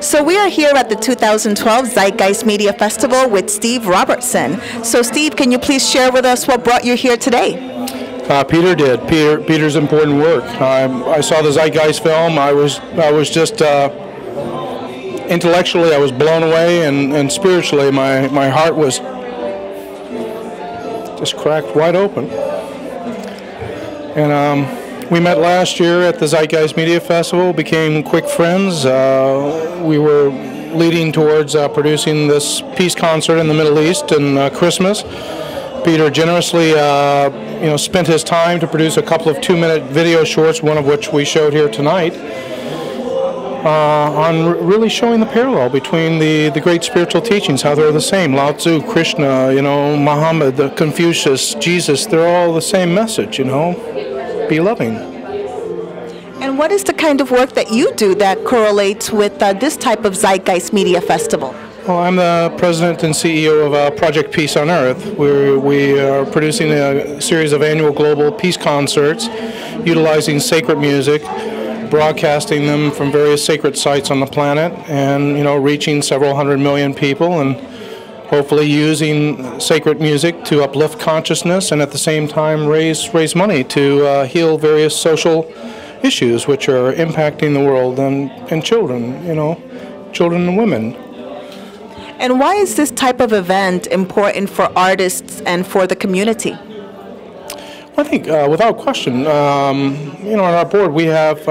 So we are here at the 2012 Zeitgeist Media Festival with Steve Robertson. So Steve, can you please share with us what brought you here today? Peter did. Peter's important work. I saw the Zeitgeist film. I was just intellectually I was blown away, and spiritually my heart was just cracked wide open. And we met last year at the Zeitgeist Media Festival, became quick friends. We were leading towards producing this peace concert in the Middle East in Christmas. Peter generously spent his time to produce a couple of 2-minute video shorts, one of which we showed here tonight, on really showing the parallel between the great spiritual teachings, how they're the same. Lao Tzu, Krishna, Muhammad, Confucius, Jesus, they're all the same message, be loving. And what is the kind of work that you do that correlates with this type of Zeitgeist Media Festival? Well, I'm the president and CEO of Project Peace on Earth. We are producing a series of annual global peace concerts, utilizing sacred music, broadcasting them from various sacred sites on the planet, and reaching several hundred million people, and hopefully using sacred music to uplift consciousness and at the same time raise money to heal various social issues which are impacting the world and children, children and women. And why is this type of event important for artists and for the community? Well, I think without question, on our board we have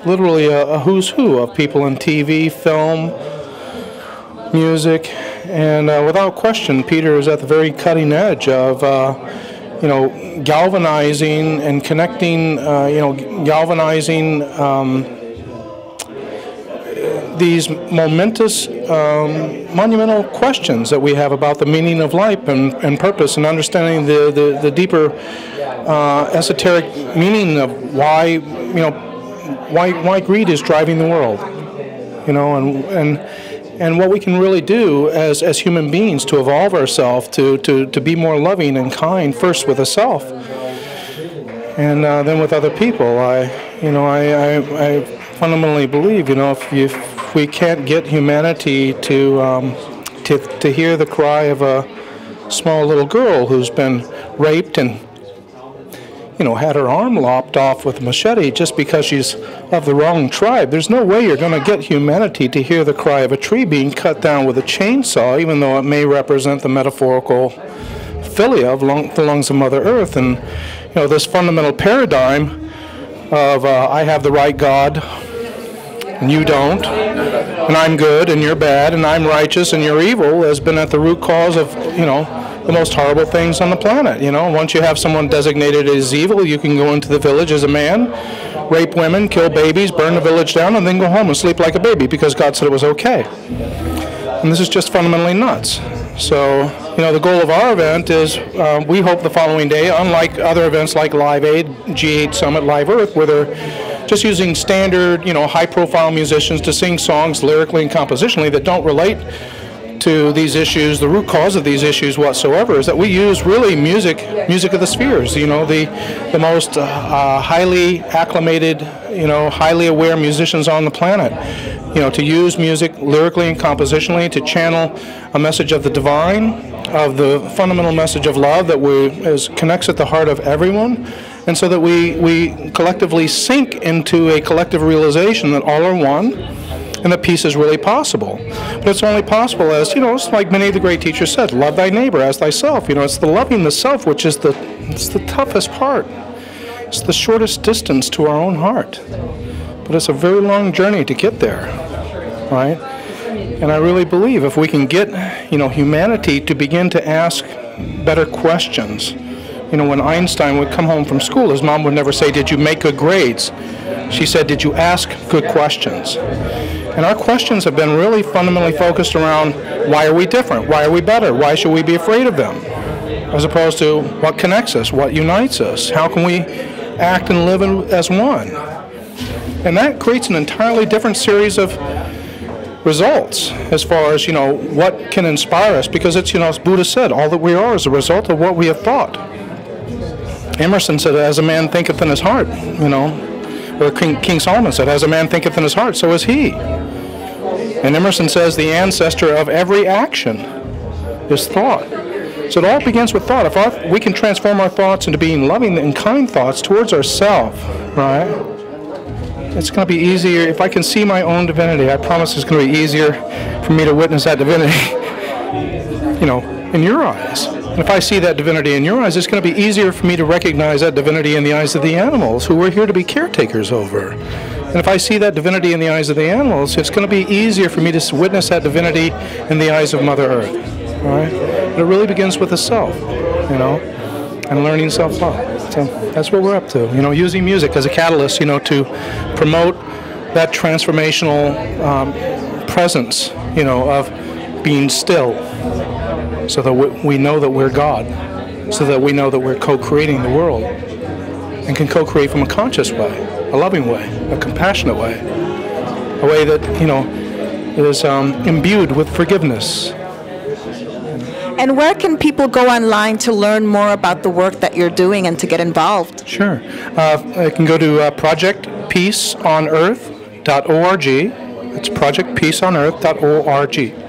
literally a who's who of people in TV, film, music, and without question, Peter is at the very cutting edge of, galvanizing and connecting, galvanizing these momentous, monumental questions that we have about the meaning of life and purpose, and understanding the deeper esoteric meaning of why greed is driving the world, and what we can really do as human beings to evolve ourselves to be more loving and kind, first with ourselves, and then with other people. I fundamentally believe, if we can't get humanity to hear the cry of a small little girl who's been raped and had her arm lopped off with a machete just because she's of the wrong tribe, there's no way you're going to get humanity to hear the cry of a tree being cut down with a chainsaw, even though it may represent the metaphorical philia of the lungs of Mother Earth. And this fundamental paradigm of I have the right God and you don't, and I'm good and you're bad, and I'm righteous and you're evil, has been at the root cause of the most horrible things on the planet. Once you have someone designated as evil, you can go into the village as a man, rape women, kill babies, burn the village down, and then go home and sleep like a baby because God said it was okay. And this is just fundamentally nuts. So, the goal of our event is, we hope the following day, unlike other events like Live Aid, G8 Summit, Live Earth, where they're just using standard, high-profile musicians to sing songs lyrically and compositionally that don't relate to these issues, the root cause of these issues whatsoever, is that we use really music of the spheres, the most highly acclimated, highly aware musicians on the planet, to use music lyrically and compositionally to channel a message of the divine, of the fundamental message of love that connects at the heart of everyone, and so that we collectively sink into a collective realization that all are one, and that peace is really possible. But it's only possible as, it's like many of the great teachers said, love thy neighbor as thyself. It's the loving the self which is the toughest part. It's the shortest distance to our own heart. But it's a very long journey to get there, right? And I really believe if we can get, humanity to begin to ask better questions. When Einstein would come home from school, his mom would never say, did you make good grades? She said, did you ask good questions? And our questions have been really fundamentally focused around, why are we different? Why are we better? Why should we be afraid of them? As opposed to what connects us, what unites us? How can we act and live as one? And that creates an entirely different series of results as far as, what can inspire us. Because it's, as Buddha said, all that we are is a result of what we have thought. Emerson said, as a man thinketh in his heart, or King Solomon said, as a man thinketh in his heart, so is he. And Emerson says the ancestor of every action is thought. So it all begins with thought. If we can transform our thoughts into being loving and kind thoughts towards ourselves, right? It's going to be easier. If I can see my own divinity, I promise it's going to be easier for me to witness that divinity, in your eyes. And if I see that divinity in your eyes, it's going to be easier for me to recognize that divinity in the eyes of the animals who we're here to be caretakers over. And if I see that divinity in the eyes of the animals, it's going to be easier for me to witness that divinity in the eyes of Mother Earth. All right? But it really begins with the self, and learning self-love. So that's what we're up to. Using music as a catalyst, to promote that transformational presence, of being still, so that we know that we're God, so that we know that we're co-creating the world, and can co-create from a conscious way, a loving way, a compassionate way, a way that, is imbued with forgiveness. And where can people go online to learn more about the work that you're doing and to get involved? Sure. I can go to projectpeaceonearth.org. It's projectpeaceonearth.org.